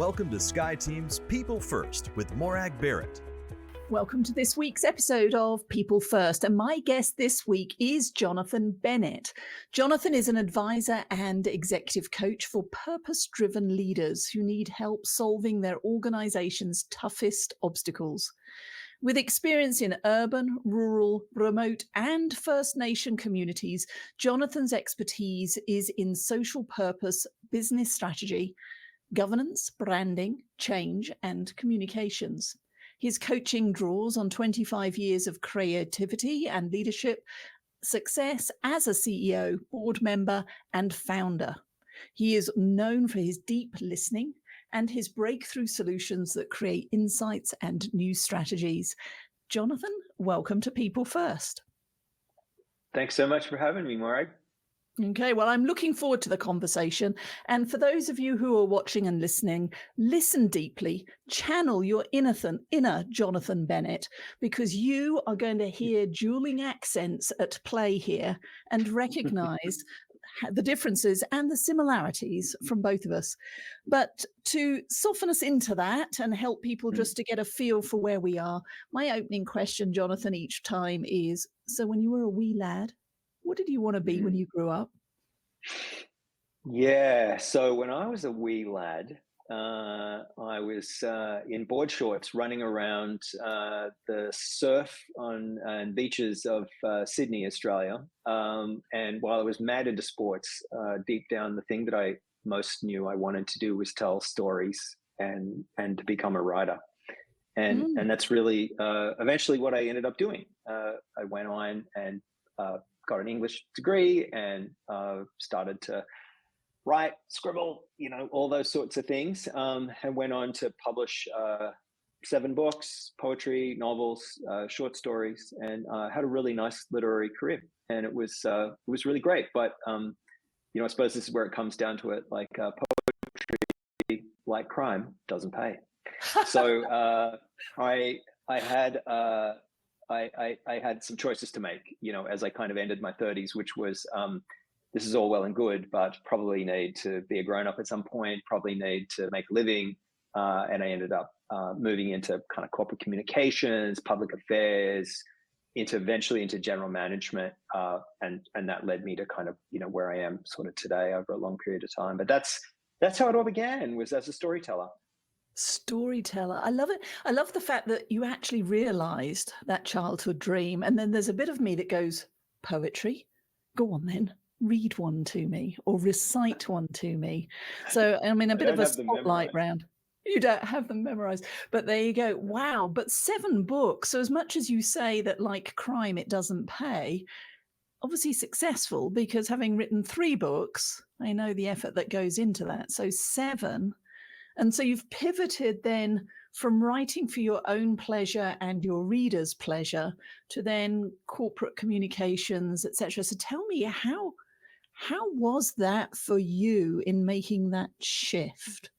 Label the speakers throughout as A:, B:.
A: Welcome to Sky Team's People First with Morag Barrett.
B: Welcome to this week's episode of People First, and my guest this week is Jonathan Bennett. Jonathan is an advisor and executive coach for purpose-driven leaders who need help solving their organization's toughest obstacles. With experience in urban, rural, remote, and First Nation communities, Jonathan's expertise is in social purpose, business strategy, governance, branding, change, and communications. His coaching draws on 25 years of creativity and leadership success as a CEO, board member, and founder. He is known for his deep listening and his breakthrough solutions that create insights and new strategies. Jonathan, welcome to People First.
C: Thanks so much for having me, Morag.
B: Okay, well, I'm looking forward to the conversation. And for those of you who are watching and listening, listen deeply, channel your inner Jonathan Bennett, because you are going to hear dueling accents at play here and recognize the differences and the similarities from both of us. But to soften us into that and help people just to get a feel for where we are, my opening question, Jonathan, each time is, so when you were a wee lad, what did you want to be when you grew up?
C: Yeah, so when I was a wee lad, I was in board shorts running around the surf and beaches of Sydney, Australia. And while I was mad into sports, deep down, the thing that I most knew I wanted to do was tell stories and to become a writer. And that's really eventually what I ended up doing. I went on and got an English degree and started to write, scribble, all those sorts of things, and went on to publish 7 books, poetry, novels, short stories, and had a really nice literary career. And it was really great. But I suppose this is where it comes down to it. Like poetry, like crime, doesn't pay. So I had some choices to make, as I kind of ended my 30s, which was, this is all well and good, but probably need to be a grown-up at some point, probably need to make a living. And I ended up moving into kind of corporate communications, public affairs, eventually into general management. And that led me to kind of, where I am sort of today over a long period of time. But that's how it all began, was as a storyteller.
B: Storyteller. I love it. I love the fact that you actually realized that childhood dream. And then there's a bit of me that goes, poetry? Go on then, read one to me or recite one to me. So, I mean, a bit of a spotlight round. You don't have them memorized, but there you go. Wow. But 7 books. So as much as you say that like crime, it doesn't pay, obviously successful, because having written 3 books, I know the effort that goes into that. So 7. And so you've pivoted then from writing for your own pleasure and your readers' pleasure to then corporate communications, etc. So tell me, how was that for you in making that shift?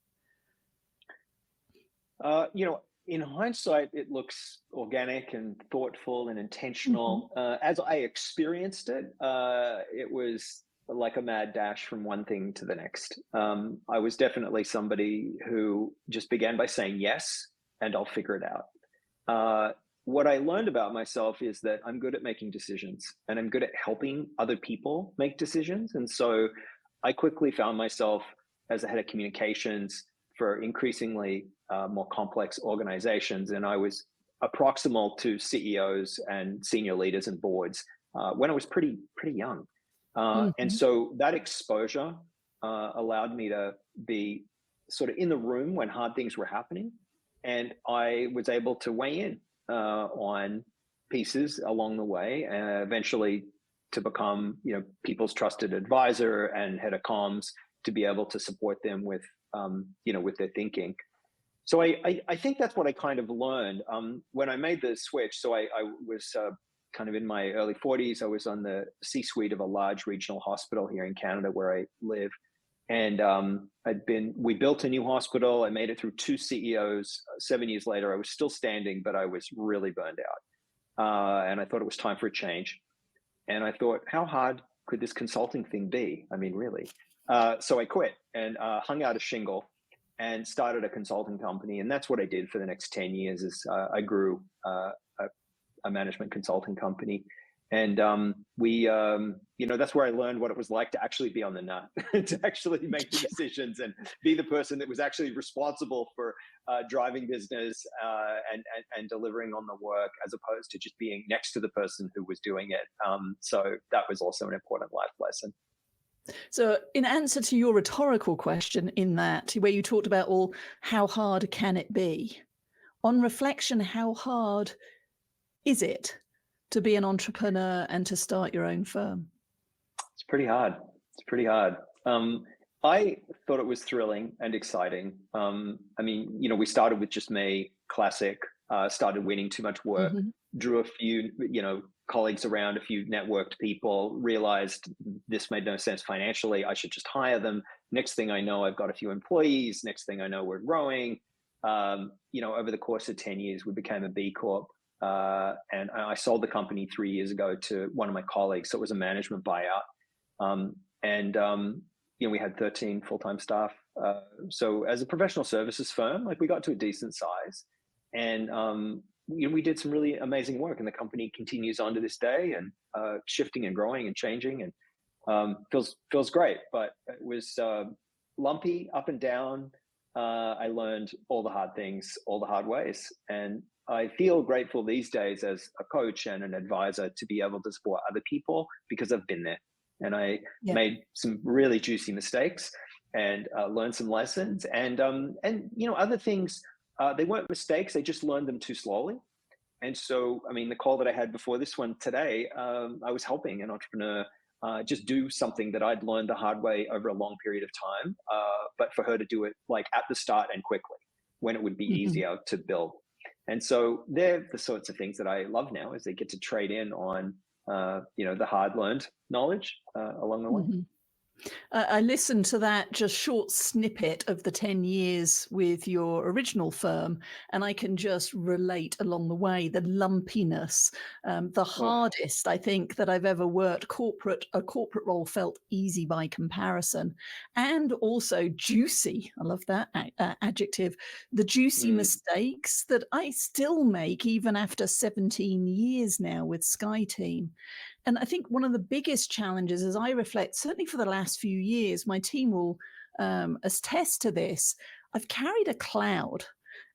C: In hindsight, it looks organic and thoughtful and intentional. As I experienced it, it was like a mad dash from one thing to the next. I was definitely somebody who just began by saying yes, and I'll figure it out. What I learned about myself is that I'm good at making decisions, and I'm good at helping other people make decisions. And so I quickly found myself as a head of communications for increasingly more complex organizations. And I was proximal to CEOs and senior leaders and boards when I was pretty young. And so that exposure allowed me to be sort of in the room when hard things were happening. And I was able to weigh in on pieces along the way, eventually to become, people's trusted advisor and head of comms, to be able to support them with, with their thinking. So I think that's what I kind of learned when I made the switch. So I was kind of in my early 40s. I was on the C-suite of a large regional hospital here in Canada where I live. And we built a new hospital. I made it through 2 CEOs. 7 years later, I was still standing, but I was really burned out. And I thought it was time for a change. And I thought, how hard could this consulting thing be? I mean, really? So I quit and hung out a shingle and started a consulting company. And that's what I did for the next 10 years is I grew a management consulting company. And that's where I learned what it was like to actually be on the nut, to actually make the decisions and be the person that was actually responsible for driving business and delivering on the work, as opposed to just being next to the person who was doing it. So that was also an important life lesson.
B: So in answer to your rhetorical question in that, where you talked about, well, how hard can it be? On reflection, how hard is it to be an entrepreneur and to start your own firm?
C: It's pretty hard. It's pretty hard. I thought it was thrilling and exciting. We started with just me, classic, started winning too much work, drew a few, colleagues around, a few networked people, realized this made no sense financially. I should just hire them. Next thing I know, I've got a few employees. Next thing I know, we're growing. Over the course of 10 years, we became a B Corp. And I sold the company 3 years ago to one of my colleagues. So it was a management buyout. We had 13 full-time staff. So as a professional services firm, we got to a decent size, and we did some really amazing work, and the company continues on to this day, and shifting and growing and changing, and feels great. But it was lumpy, up and down. I learned all the hard things, all the hard ways, and I feel grateful these days as a coach and an advisor to be able to support other people because I've been there, and I made some really juicy mistakes and learned some lessons, and other things. They weren't mistakes; they just learned them too slowly. And so, the call that I had before this one today, I was helping an entrepreneur just do something that I'd learned the hard way over a long period of time, but for her to do it at the start and quickly, when it would be easier to build. And so they're the sorts of things that I love now, is they get to trade in on, the hard learned knowledge along the way.
B: I listened to that just short snippet of the 10 years with your original firm, and I can just relate along the way the lumpiness, the hardest I think that I've ever worked. A corporate role felt easy by comparison, and also juicy. I love that adjective. The juicy mistakes that I still make even after 17 years now with Sky Team. And I think one of the biggest challenges, as I reflect, certainly for the last few years, my team will attest to this. I've carried a cloud.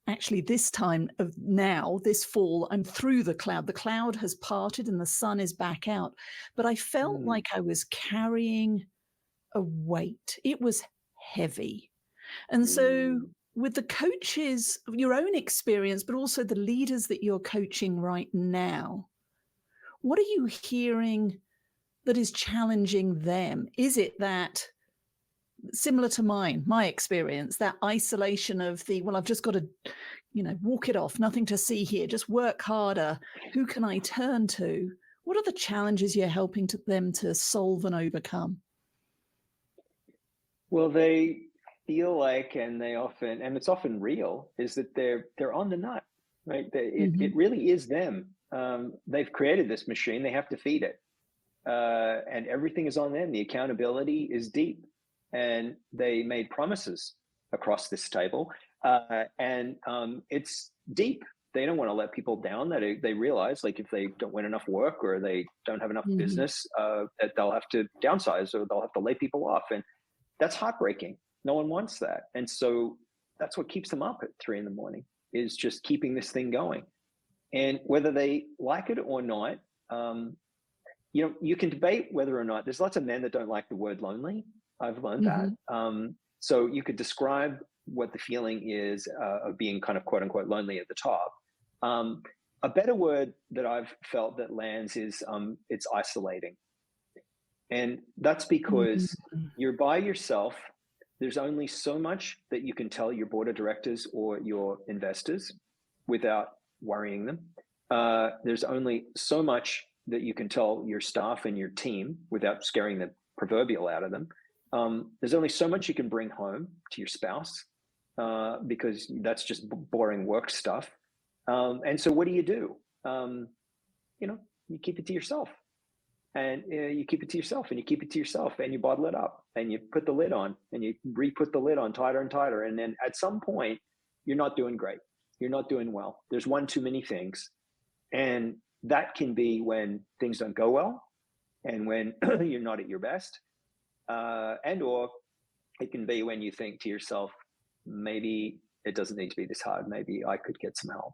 B: Actually, this time of now, this fall, I'm through the cloud. The cloud has parted and the sun is back out. But I felt like I was carrying a weight. It was heavy. And so with the coaches, your own experience, but also the leaders that you're coaching right now, what are you hearing that is challenging them? Is it that, similar to my experience, that isolation of I've just got to, walk it off, nothing to see here, just work harder. Who can I turn to? What are the challenges you're helping them to solve and overcome?
C: Well, they feel like, and it's often real, is that they're on the nut, right? It really is them. They've created this machine, they have to feed it. And everything is on them. The accountability is deep. And they made promises across this table. And it's deep. They don't want to let people down. That they realize, if they don't win enough work or they don't have enough business, that they'll have to downsize or they'll have to lay people off. And that's heartbreaking. No one wants that. And so that's what keeps them up at 3 a.m, is just keeping this thing going. And whether they like it or not, you can debate whether or not. There's lots of men that don't like the word lonely. I've learned that. So you could describe what the feeling is of being kind of quote unquote lonely at the top. A better word that I've felt that lands is it's isolating. And that's because you're by yourself. There's only so much that you can tell your board of directors or your investors without worrying them. There's only so much that you can tell your staff and your team without scaring the proverbial out of them. There's only so much you can bring home to your spouse because that's just boring work stuff. And so what do? You keep it to yourself. And you keep it to yourself, and you keep it to yourself, and you bottle it up, and you put the lid on, and you re-put the lid on tighter and tighter. And then at some point, you're not doing great. You're not doing well. There's one too many things. And that can be when things don't go well, and when you're not at your best, and or it can be when you think to yourself, maybe it doesn't need to be this hard. Maybe I could get some help.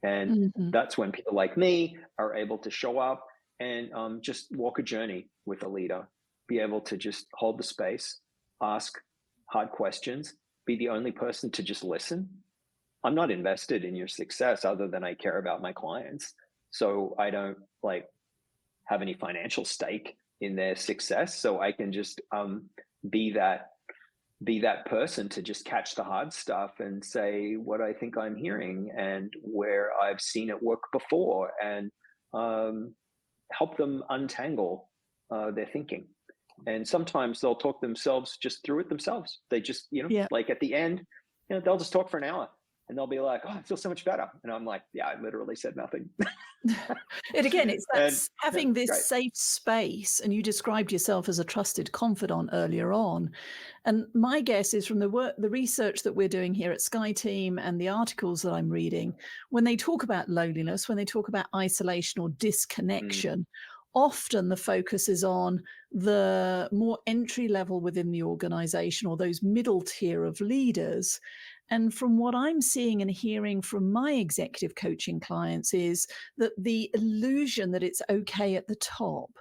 C: And that's when people like me are able to show up and just walk a journey with a leader, be able to just hold the space, ask hard questions, be the only person to just listen. I'm not invested in your success other than I care about my clients. So I don't like have any financial stake in their success. So I can just be that person to just catch the hard stuff and say what I think I'm hearing and where I've seen it work before, and help them untangle their thinking. And sometimes they'll talk themselves just through it themselves. They just, like at the end, they'll just talk for an hour and they'll be like, oh, I feel so much better. And I'm like, yeah, I literally said nothing.
B: And again, it's that having this
C: great.
B: safe space, and you described yourself as a trusted confidant earlier on. And my guess is from the research that we're doing here at SkyTeam and the articles that I'm reading, when they talk about loneliness, when they talk about isolation or disconnection, often the focus is on the more entry level within the organization or those middle tier of leaders. And from what I'm seeing and hearing from my executive coaching clients is that the illusion that it's okay at the top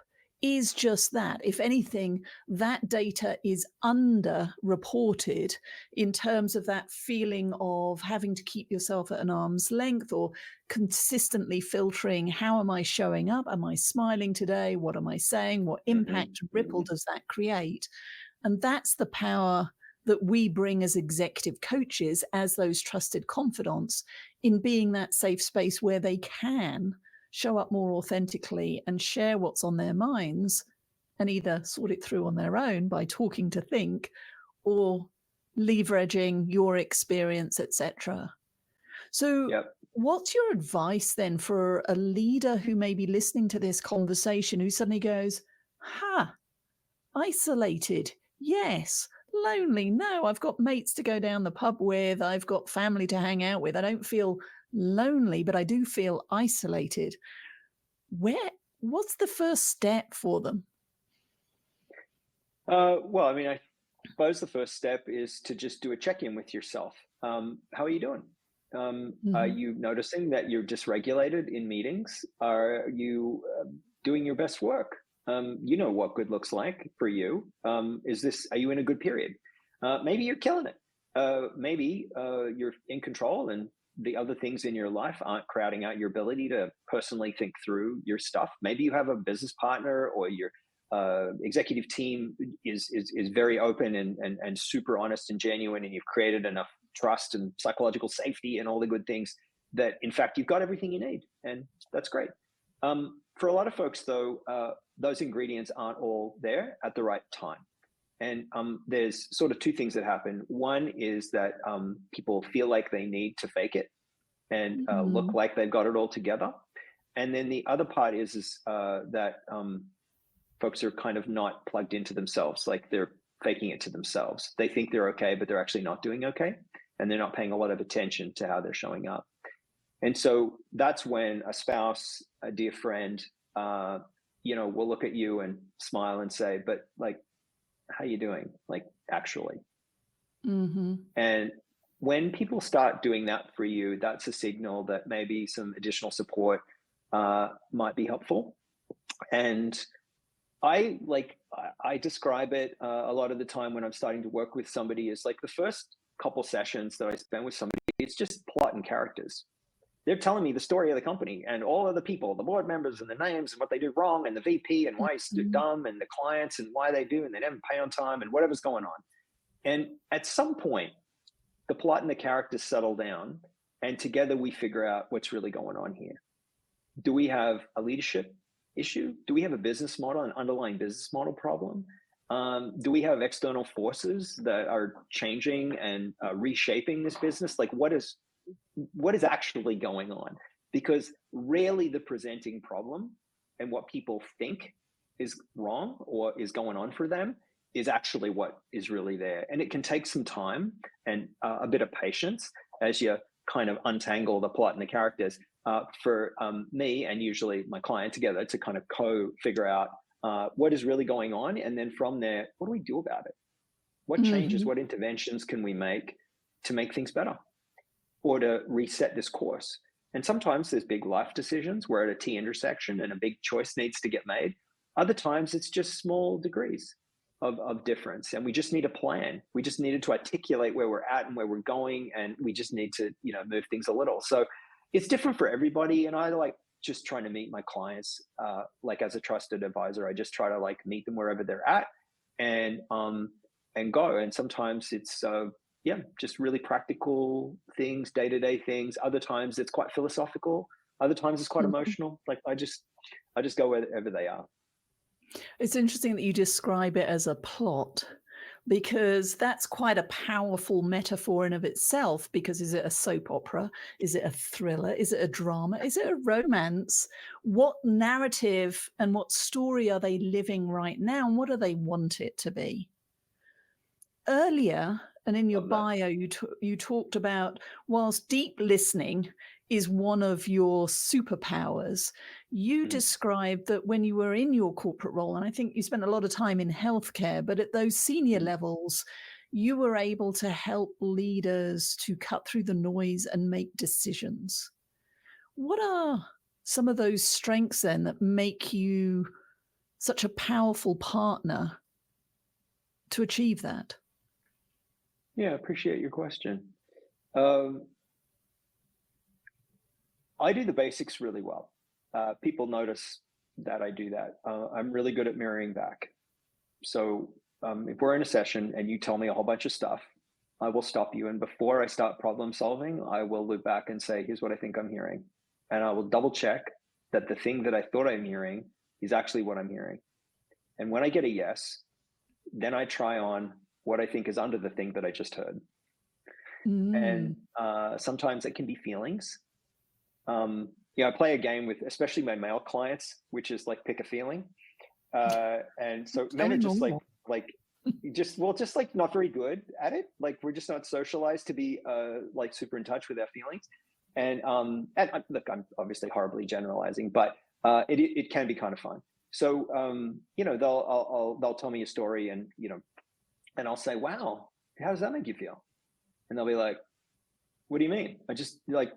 B: is just that. If anything, that data is underreported in terms of that feeling of having to keep yourself at an arm's length or consistently filtering, how am I showing up? Am I smiling today? What am I saying? What impact ripple does that create? And that's the power that we bring as executive coaches, as those trusted confidants, in being that safe space where they can show up more authentically and share what's on their minds and either sort it through on their own by talking to think or leveraging your experience, etc. So what's your advice then for a leader who may be listening to this conversation who suddenly goes, isolated, yes. Lonely, no, I've got mates to go down the pub with, I've got family to hang out with. I don't feel lonely, but I do feel isolated. What's the first step for them?
C: Well, I mean, I suppose the first step is to just do a check-in with yourself. How are you doing? Are you noticing that you're dysregulated in meetings? Are you doing your best work? You know what good looks like for you. Are you in a good period? Maybe you're killing it. Maybe you're in control and the other things in your life aren't crowding out your ability to personally think through your stuff. Maybe you have a business partner or your executive team is very open and super honest and genuine, and you've created enough trust and psychological safety and all the good things that in fact you've got everything you need, and that's great. For a lot of folks though, those ingredients aren't all there at the right time. And there's sort of two things that happen. One is that people feel like they need to fake it and look like they've got it all together. And then the other part is that folks are kind of not plugged into themselves, like they're faking it to themselves. They think they're okay, but they're actually not doing okay. And they're not paying a lot of attention to how they're showing up. And so that's when a spouse, a dear friend, will look at you and smile and say, but like, how you doing? Like, actually. And when people start doing that for you, that's a signal that maybe some additional support might be helpful. And I describe it a lot of the time when I'm starting to work with somebody is like the first couple sessions that I spend with somebody, it's just plot and characters. They're telling me the story of the company and all of the people, the board members and the names and what they do wrong and the VP and why it's dumb and the clients and why they do and they never pay on time and whatever's going on. And at some point, the plot and the characters settle down and together we figure out what's really going on here. Do we have a leadership issue? Do we have a business model, an underlying business model problem? Do we have external forces that are changing and reshaping this business? Like what is actually going on? Because rarely the presenting problem and what people think is wrong or is going on for them is actually what is really there. And it can take some time and a bit of patience as you kind of untangle the plot and the characters for me and usually my client together to kind of co-figure out what is really going on. And then from there, what do we do about it? What changes, what interventions can we make to make things better or to reset this course? And sometimes there's big life decisions. We're at a T intersection and a big choice needs to get made. Other times it's just small degrees of difference. And we just need a plan. We just needed to articulate where we're at and where we're going. And we just need to, move things a little. So it's different for everybody. And I like just trying to meet my clients, like as a trusted advisor, I just try to like meet them wherever they're at and go. And sometimes it's, just really practical things, day-to-day things. Other times it's quite philosophical. Other times it's quite emotional. Like I just go wherever they are.
B: It's interesting that you describe it as a plot, because that's quite a powerful metaphor in of itself. Because is it a soap opera? Is it a thriller? Is it a drama? Is it a romance? What narrative and what story are they living right now? And what do they want it to be? Earlier, and in your bio, you talked about whilst deep listening is one of your superpowers, you described that when you were in your corporate role, and I think you spent a lot of time in healthcare, but at those senior levels, you were able to help leaders to cut through the noise and make decisions. What are some of those strengths then that make you such a powerful partner to achieve that?
C: Yeah, I appreciate your question. I do the basics really well. People notice that I do that. I'm really good at mirroring back. So if we're in a session and you tell me a whole bunch of stuff, I will stop you. And before I start problem solving, I will look back and say, here's what I think I'm hearing. And I will double check that the thing that I thought I'm hearing is actually what I'm hearing. And when I get a yes, then I try on what I think is under the thing that I just heard. And sometimes it can be feelings. I play a game with, especially my male clients, which is like pick a feeling. And so men are just just like not very good at it. Like we're just not socialized to be like super in touch with our feelings. And look, I'm obviously horribly generalizing, but it can be kind of fun. So they'll tell me a story and and I'll say, wow, how does that make you feel? And they'll be like, what do you mean? I just like,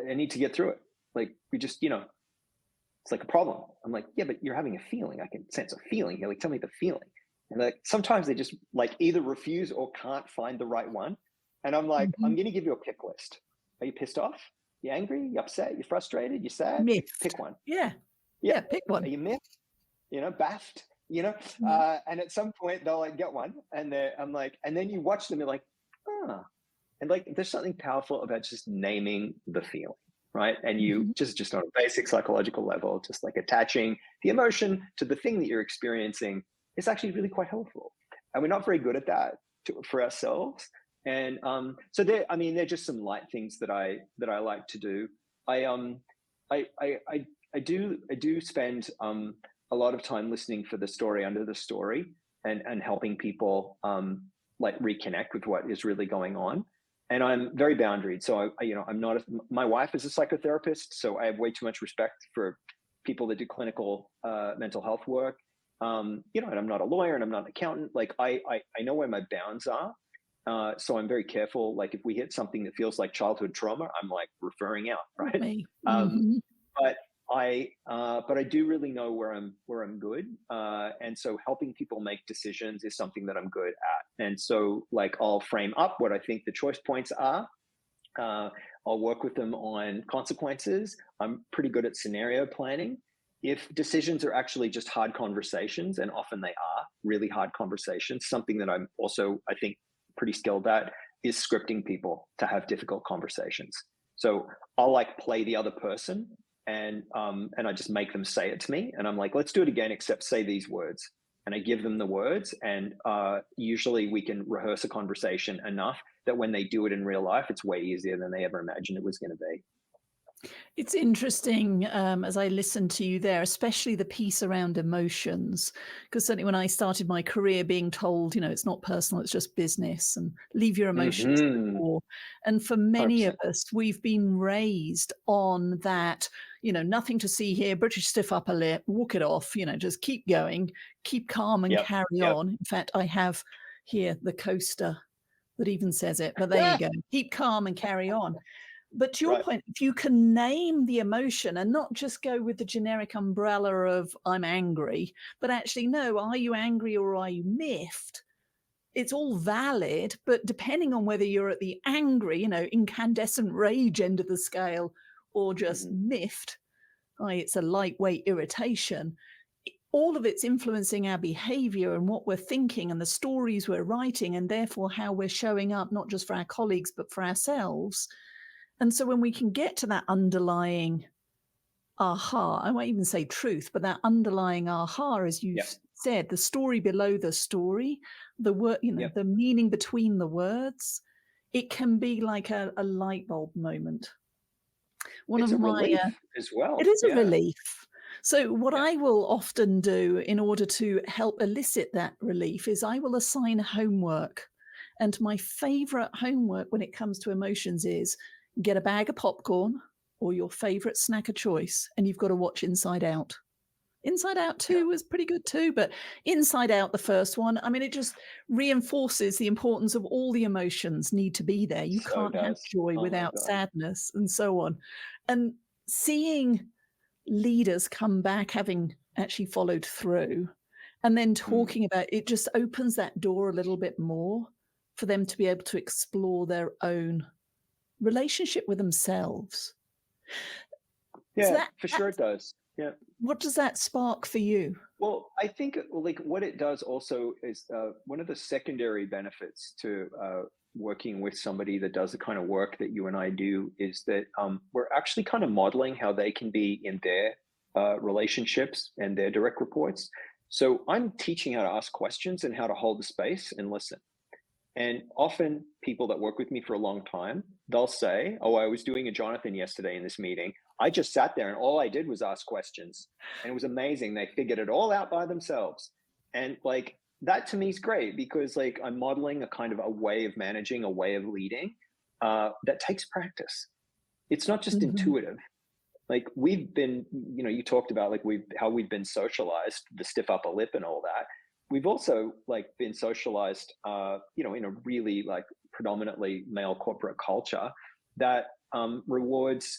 C: I need to get through it. Like we just, it's like a problem. I'm like, yeah, but you're having a feeling. I can sense a feeling here. Like, tell me the feeling. And like, sometimes they just like either refuse or can't find the right one. And I'm like, I'm going to give you a pick list. Are you pissed off? You angry? You upset? You frustrated? You sad?
B: Miffed.
C: Pick one.
B: Yeah, pick one.
C: Are you miffed? Baffed? And at some point they'll like get one and I'm like, and then you watch them, you're like, and like, there's something powerful about just naming the feeling, right? And you just on a basic psychological level, just like attaching the emotion to the thing that you're experiencing is actually really quite helpful. And we're not very good at that for ourselves. And so they're just some light things that I like to do. I do spend a lot of time listening for the story under the story and helping people like reconnect with what is really going on. And I'm very boundaried. So I'm not, my wife is a psychotherapist. So I have way too much respect for people that do clinical mental health work. And I'm not a lawyer and I'm not an accountant. Like I know where my bounds are. So I'm very careful. Like if we hit something that feels like childhood trauma, I'm like referring out, right? But I do really know where I'm good. And so helping people make decisions is something that I'm good at. And so like I'll frame up what I think the choice points are. I'll work with them on consequences. I'm pretty good at scenario planning. If decisions are actually just hard conversations, and often they are really hard conversations, something that I'm also, I think, pretty skilled at is scripting people to have difficult conversations. So I'll like play the other person and I just make them say it to me. And I'm like, let's do it again, except say these words. And I give them the words. And usually we can rehearse a conversation enough that when they do it in real life, it's way easier than they ever imagined it was going to be.
B: It's interesting as I listen to you there, especially the piece around emotions, because certainly when I started my career being told, it's not personal, it's just business and leave your emotions at the
C: Mm-hmm.
B: door. And for many of
C: 100%.
B: us, we've been raised on that, nothing to see here, British stiff upper lip, walk it off, just keep going, keep calm and
C: Yep.
B: carry
C: Yep.
B: on. In fact, I have here the coaster that even says it, but there you go, keep calm and carry on. But to your
C: Right.
B: point, if you can name the emotion and not just go with the generic umbrella of I'm angry, but actually, no, are you angry or are you miffed? It's all valid, but depending on whether you're at the angry, incandescent rage end of the scale or just
C: Mm-hmm.
B: miffed, it's a lightweight irritation, all of it's influencing our behavior and what we're thinking and the stories we're writing, and therefore how we're showing up, not just for our colleagues, but for ourselves. And so when we can get to that underlying aha, I won't even say truth, but that underlying aha, as you've
C: Yep.
B: said, the story below the story, the word,
C: Yep.
B: the meaning between the words, it can be like a light bulb moment. One
C: It's
B: of
C: a
B: my,
C: relief as
B: it
C: well.
B: is a
C: Yeah.
B: relief. So what
C: Yeah.
B: I will often do in order to help elicit that relief is I will assign homework. And my favorite homework when it comes to emotions is get a bag of popcorn or your favorite snack of choice, and you've got to watch Inside Out. Inside Out
C: Yeah.
B: 2 was pretty good too, but Inside Out, the first one, I mean, it just reinforces the importance of all the emotions need to be there. You
C: So
B: can't have
C: does.
B: joy
C: Oh my
B: without
C: God.
B: sadness and so on. And seeing leaders come back having actually followed through and then
C: Mm.
B: talking about it just opens that door a little bit more for them to be able to explore their own relationship with themselves. So
C: Yeah, for
B: that
C: sure it does. Yeah.
B: what does that spark for you?
C: Well, I think like what it does also is one of the secondary benefits to working with somebody that does the kind of work that you and I do is that we're actually kind of modeling how they can be in their relationships and their direct reports. So I'm teaching how to ask questions and how to hold the space and listen. And often people that work with me for a long time, they'll say, "Oh, I was doing a Jonathan yesterday in this meeting. I just sat there and all I did was ask questions. And it was amazing. They figured it all out by themselves." And like that to me is great because like I'm modeling a kind of a way of managing, a way of leading that takes practice. It's not just
B: Mhm.
C: intuitive. Like we've been, you talked about like how we've been socialized, the stiff upper lip and all that. We've also like been socialized, in a really like predominantly male corporate culture that rewards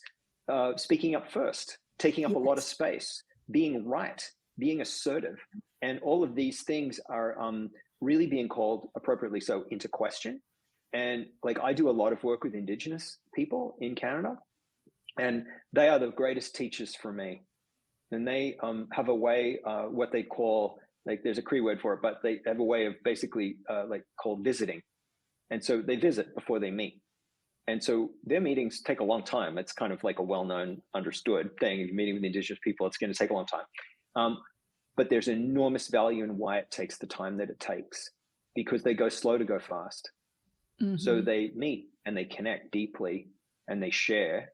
C: speaking up first, taking up a lot of
B: Yes.
C: space, being right, being assertive, and all of these things are really being called appropriately so into question. And like I do a lot of work with Indigenous people in Canada, and they are the greatest teachers for me. And they have a way, what they call like there's a Cree word for it, but they have a way of basically like called visiting. And so they visit before they meet. And so their meetings take a long time. It's kind of like a well-known, understood thing. If you're meeting with Indigenous people, it's going to take a long time. Um, but there's enormous value in why it takes the time that it takes because they go slow to go fast. So
B: Mhm.
C: they meet and they connect deeply and they share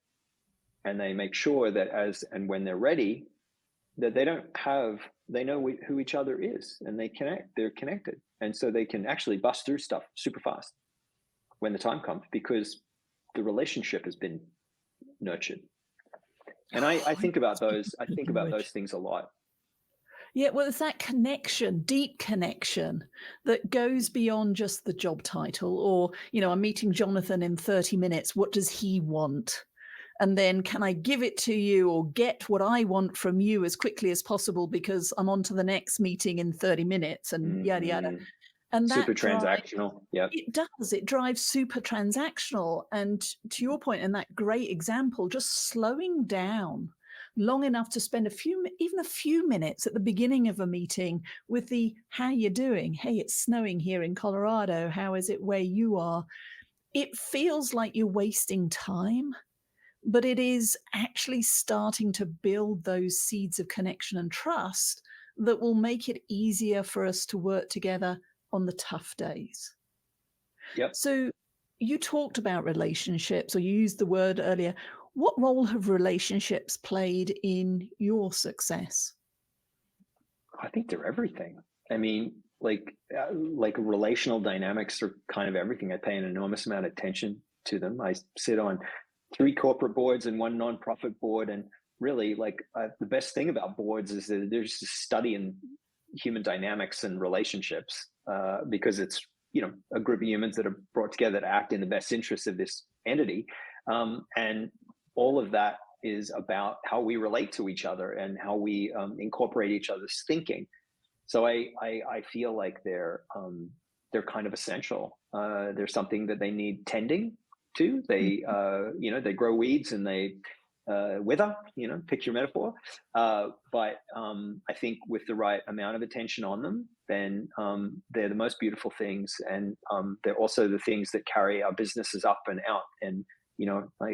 C: and they make sure that as and when they're ready, that they know who each other is and they're connected. And so they can actually bust through stuff super fast when the time comes because the relationship has been nurtured. And I
B: Oh,
C: think about
B: speaking
C: those, I
B: good
C: think about those
B: language.
C: things a lot.
B: Yeah, well, it's that connection, deep connection that goes beyond just the job title or, I'm meeting Jonathan in 30 minutes. What does he want? And then can I give it to you or get what I want from you as quickly as possible because I'm on to the next meeting in 30 minutes and yada, yada.
C: Hmm.
B: And
C: Super
B: that drive,
C: transactional. Yep.
B: it does, it drives super transactional. And to your point, in that great example, just slowing down long enough to spend even a few minutes at the beginning of a meeting with the how you doing? Hey, it's snowing here in Colorado. How is it where you are? It feels like you're wasting time, but it is actually starting to build those seeds of connection and trust that will make it easier for us to work together on the tough days.
C: Yep.
B: So you talked about relationships, or you used the word earlier. What role have relationships played in your success?
C: I think they're everything. I mean, like relational dynamics are kind of everything. I pay an enormous amount of attention to them. I sit on 3 corporate boards and 1 nonprofit board, and really, the best thing about boards is that they're just studying human dynamics and relationships, because it's a group of humans that are brought together to act in the best interest of this entity, and all of that is about how we relate to each other and how we incorporate each other's thinking. So I feel like they're kind of essential. They're something that they need tending to. They they grow weeds and they wither. Pick your metaphor. But I think with the right amount of attention on them, then they're the most beautiful things, and they're also the things that carry our businesses up and out. And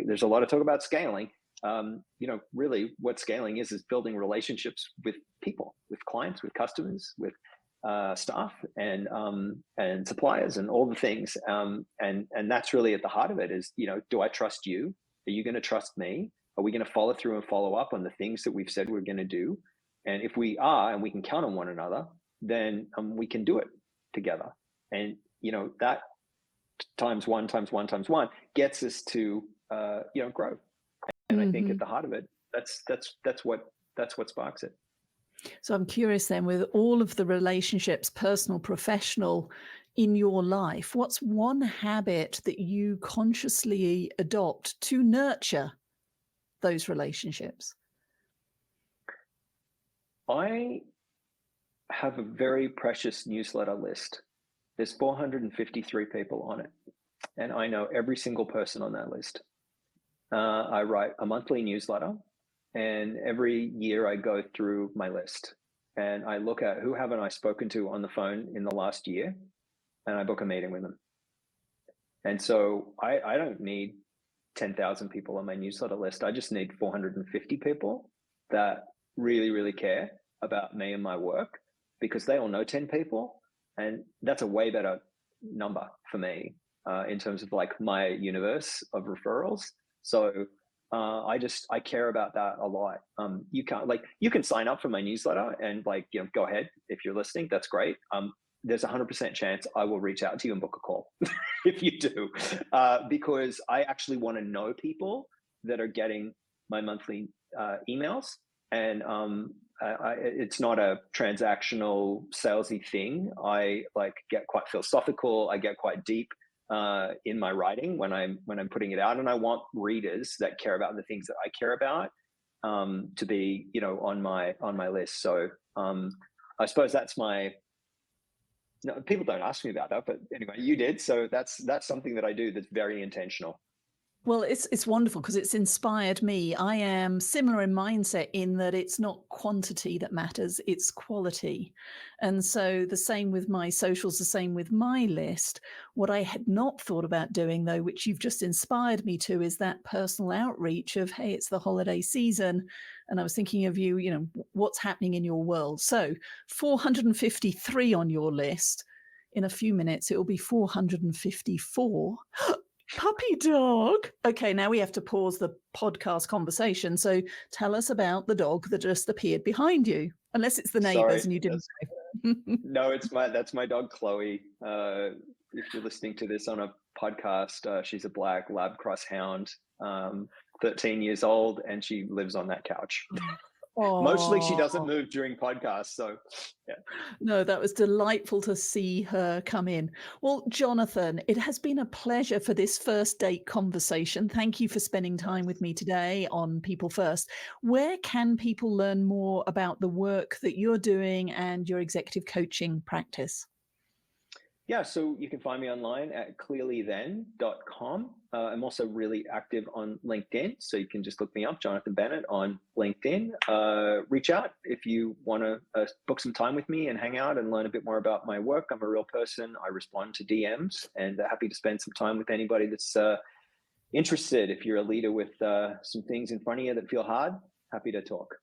C: there's a lot of talk about scaling. Really what scaling is building relationships with people, with clients, with customers, with staff, and suppliers, and all the things. And that's really at the heart of it is, do I trust you? Are you going to trust me? Are we going to follow through and follow up on the things that we've said we're going to do? And if we are, and we can count on one another, then we can do it together. And, that times one gets us to, grow. And I think at the heart of it, that's what sparks it.
B: So I'm curious then, with all of the relationships, personal, professional, in your life, what's one habit that you consciously adopt to nurture those relationships?
C: I have a very precious newsletter list. There's 453 people on it, and I know every single person on that list. I write a monthly newsletter, and every year I go through my list and I look at who haven't I spoken to on the phone in the last year, and I book a meeting with them. And so I don't need 10,000 people on my newsletter list. I just need 450 people that really, really care about me and my work, because they all know 10 people. And that's a way better number for me in terms of my universe of referrals. So I care about that a lot. You can sign up for my newsletter and go ahead if you're listening. That's great. There's 100% chance I will reach out to you and book a call if you do, because I actually want to know people that are getting my monthly emails. And it's not a transactional salesy thing. I get quite philosophical. I get quite deep in my writing when I'm putting it out, and I want readers that care about the things that I care about to be on my list. So I suppose that's my. No, people don't ask me about that, but anyway, you did. So that's something that I do that's very intentional.
B: Well, it's wonderful because it's inspired me. I am similar in mindset in that it's not quantity that matters, it's quality. And so the same with my socials, the same with my list. What I had not thought about doing, though, which you've just inspired me to, is that personal outreach of, hey, it's the holiday season. And I was thinking of you, what's happening in your world. So 453 on your list. In a few minutes, it will be 454. Puppy dog. Okay, now we have to pause the podcast conversation. So tell us about the dog that just appeared behind you, unless it's the neighbors. Sorry, and you didn't
C: know. No, that's my dog Chloe. If you're listening to this on a podcast, she's a black lab cross hound, 13 years old, and she lives on that couch. Mostly she doesn't move during podcasts. So yeah.
B: No, that was delightful to see her come in. Well, Jonathan, it has been a pleasure for this first date conversation. Thank you for spending time with me today on People First. Where can people learn more about the work that you're doing and your executive coaching practice?
C: Yeah, so you can find me online at clearlythen.com. I'm also really active on LinkedIn, so you can just look me up, Jonathan Bennett, on LinkedIn. Reach out if you want to book some time with me and hang out and learn a bit more about my work. I'm a real person. I respond to DMs, and happy to spend some time with anybody that's interested. If you're a leader with some things in front of you that feel hard, happy to talk.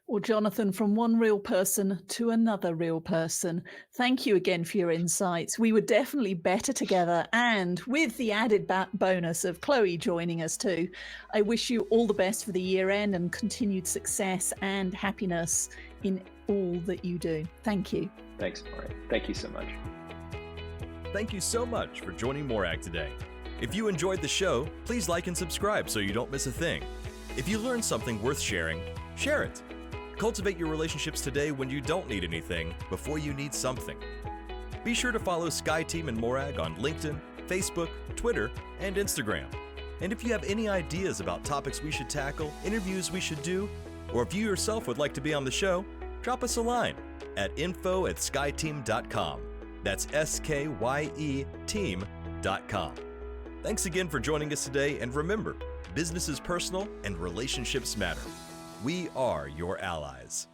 B: Well, Jonathan, from one real person to another real person, thank you again for your insights. We were definitely better together, and with the added bonus of Chloe joining us too. I wish you all the best for the year end and continued success and happiness in all that you do. Thank you.
C: Thanks, Maureen. Thank you so much.
A: Thank you so much for joining Morag today. If you enjoyed the show, please like and subscribe so you don't miss a thing. If you learned something worth sharing, share it. Cultivate your relationships today when you don't need anything before you need something. Be sure to follow Sky Team and Morag on LinkedIn, Facebook, Twitter, and Instagram. And if you have any ideas about topics we should tackle, interviews we should do, or if you yourself would like to be on the show, drop us a line at info@skyteam.com. That's SKYE team.com. Thanks again for joining us today, and remember, business is personal and relationships matter. We are your allies.